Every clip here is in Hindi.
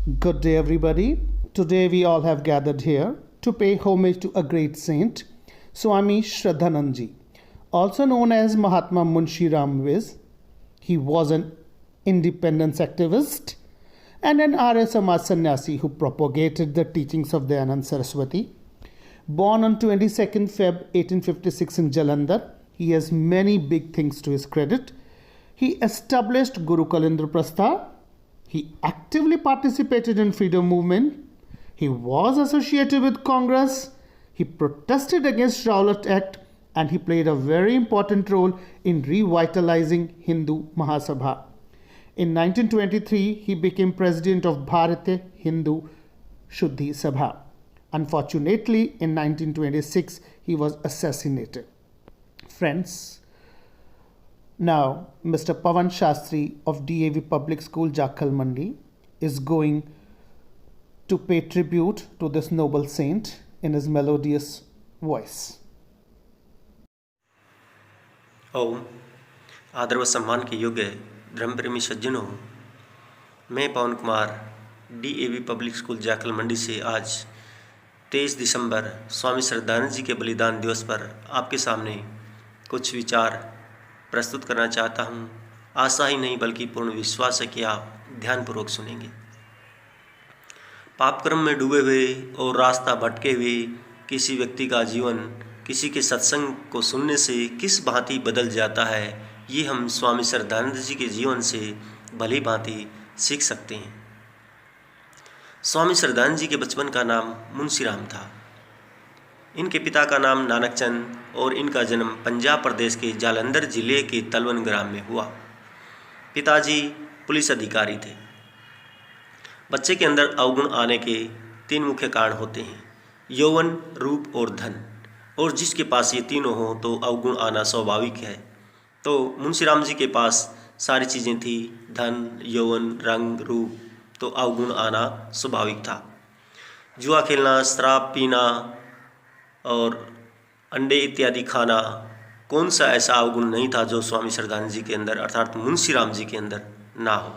Good day, everybody. Today we all have gathered here to pay homage to a great saint, Swami Shraddhanandji, also known as Mahatma Munshi Ramviz. He was an independence activist and an Arya Samaj sannyasi who propagated the teachings of Dayanand Saraswati. Born on 22nd Feb 1856 in Jalandhar, he has many big things to his credit. He established Gurukul Indraprastha. He actively participated in freedom movement. He was associated with Congress. He protested against Rowlatt Act and he played a very important role in revitalizing Hindu Mahasabha. In 1923, he became president of Bharatiya Hindu Shuddhi Sabha. Unfortunately, in 1926, he was assassinated. Friends, now, Mr. Pawan Shastri of DAV Public School, Jakhal Mandi, is going to pay tribute to this noble saint in his melodious voice. ओम आदर व सम्मान के योग्य धर्म प्रेमी सज्जनों, मैं Pawan Kumar DAV public school Jakhal Mandi से आज 23 दिसंबर स्वामी श्रद्धानंद जी के बलिदान दिवस पर आपके सामने कुछ विचार प्रस्तुत करना चाहता हूँ। आशा ही नहीं बल्कि पूर्ण विश्वास है कि आप ध्यानपूर्वक सुनेंगे। पाप कर्म में डूबे हुए और रास्ता भटके हुए किसी व्यक्ति का जीवन किसी के सत्संग को सुनने से किस भांति बदल जाता है, ये हम स्वामी श्रद्धानंद जी के जीवन से भली भांति सीख सकते हैं। स्वामी श्रद्धानंद जी के बचपन का नाम मुंशीराम था। इनके पिता का नाम नानक चंद और इनका जन्म पंजाब प्रदेश के जालंधर जिले के तलवन ग्राम में हुआ। पिताजी पुलिस अधिकारी थे। बच्चे के अंदर अवगुण आने के 3 मुख्य कारण होते हैं, यौवन, रूप और धन, और जिसके पास ये तीनों हों तो अवगुण आना स्वाभाविक है। तो मुंशीराम जी के पास सारी चीज़ें थी, धन, यौवन, रंग, रूप, तो अवगुण आना स्वाभाविक था। जुआ खेलना, शराब पीना और अंडे इत्यादि खाना, कौन सा ऐसा अवगुण नहीं था जो स्वामी श्रद्धानंद जी के अंदर अर्थात मुंशीराम जी के अंदर ना हो।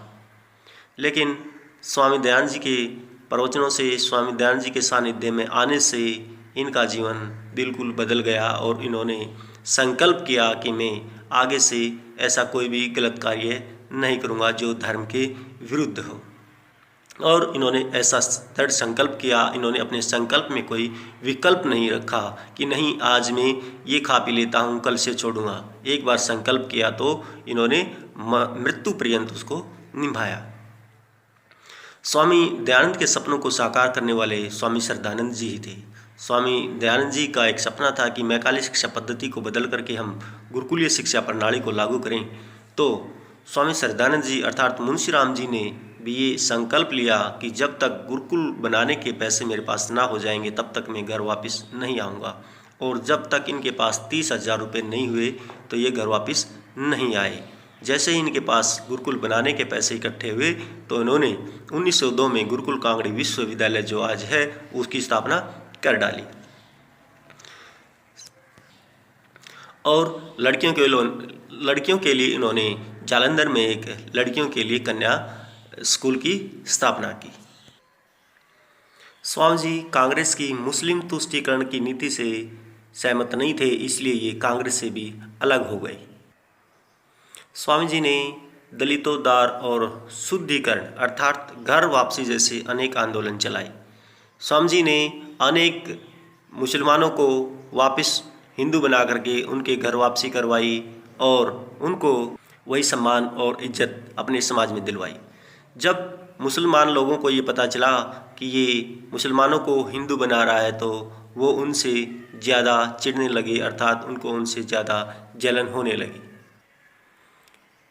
लेकिन स्वामी दयानंद जी के प्रवचनों से, स्वामी दयानंद जी के सानिध्य में आने से इनका जीवन बिल्कुल बदल गया और इन्होंने संकल्प किया कि मैं आगे से ऐसा कोई भी गलत कार्य नहीं करूँगा जो धर्म के विरुद्ध हो। और इन्होंने ऐसा दृढ़ संकल्प किया। इन्होंने अपने संकल्प में कोई विकल्प नहीं रखा कि नहीं आज मैं ये खा पी लेता हूँ, कल से छोड़ूंगा। एक बार संकल्प किया तो इन्होंने मृत्यु पर्यंत उसको निभाया। स्वामी दयानंद के सपनों को साकार करने वाले स्वामी श्रद्धानंद जी ही थे। स्वामी दयानंद जी का एक सपना था कि मैकाली शिक्षा पद्धति को बदल करके हम गुरुकुलीय शिक्षा प्रणाली को लागू करें। तो स्वामी श्रद्धानंद जी अर्थात मुंशीराम जी ने भी ये संकल्प लिया कि जब तक गुरुकुल बनाने के पैसे मेरे पास ना हो जाएंगे तब तक मैं घर वापस नहीं आऊँगा, और जब तक इनके पास 30,000 रुपये नहीं हुए तो ये घर वापस नहीं आए। जैसे ही इनके पास गुरुकुल बनाने के पैसे इकट्ठे हुए तो इन्होंने 1902 में गुरुकुल कांगड़ी विश्वविद्यालय जो आज है उसकी स्थापना कर डाली। और लड़कियों के लिए इन्होंने जालंधर में एक लड़कियों के लिए कन्या स्कूल की स्थापना की। स्वामी जी कांग्रेस की मुस्लिम तुष्टीकरण की नीति से सहमत नहीं थे, इसलिए ये कांग्रेस से भी अलग हो गए। स्वामी जी ने दलितोद्धार और शुद्धिकरण अर्थात घर वापसी जैसे अनेक आंदोलन चलाए। स्वामी जी ने अनेक मुसलमानों को वापस हिंदू बना करके उनके घर वापसी करवाई और उनको वही सम्मान और इज्जत अपने समाज में दिलवाई। जब मुसलमान लोगों को ये पता चला कि ये मुसलमानों को हिंदू बना रहा है तो वो उनसे ज़्यादा चिढ़ने लगे, अर्थात उनको उनसे ज़्यादा जलन होने लगी।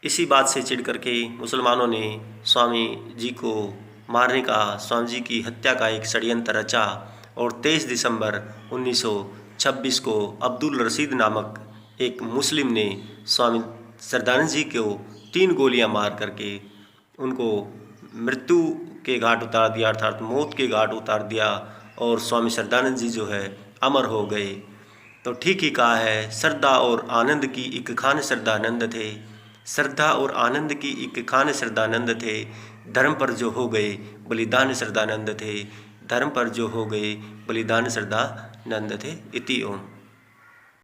इसी बात से चिढ़ करके मुसलमानों ने स्वामी जी को मारने का, स्वामी जी की हत्या का एक षड्यंत्र रचा और 23 दिसंबर 1926 को अब्दुल रशीद नामक एक मुस्लिम ने स्वामी श्रद्धानंद जी को 3 गोलियां मार करके उनको मृत्यु के घाट उतार दिया, अर्थात मौत के घाट उतार दिया, और स्वामी श्रद्धानंद जी जो है अमर हो गए। तो ठीक ही कहा है, श्रद्धा और आनंद की एक खान श्रद्धानंद थे। श्रद्धा और आनंद की एक खान श्रद्धानंद थे, धर्म पर जो हो गए बलिदान श्रद्धानंद थे, धर्म पर जो हो गए बलिदान श्रद्धानंद थे। इति ओम।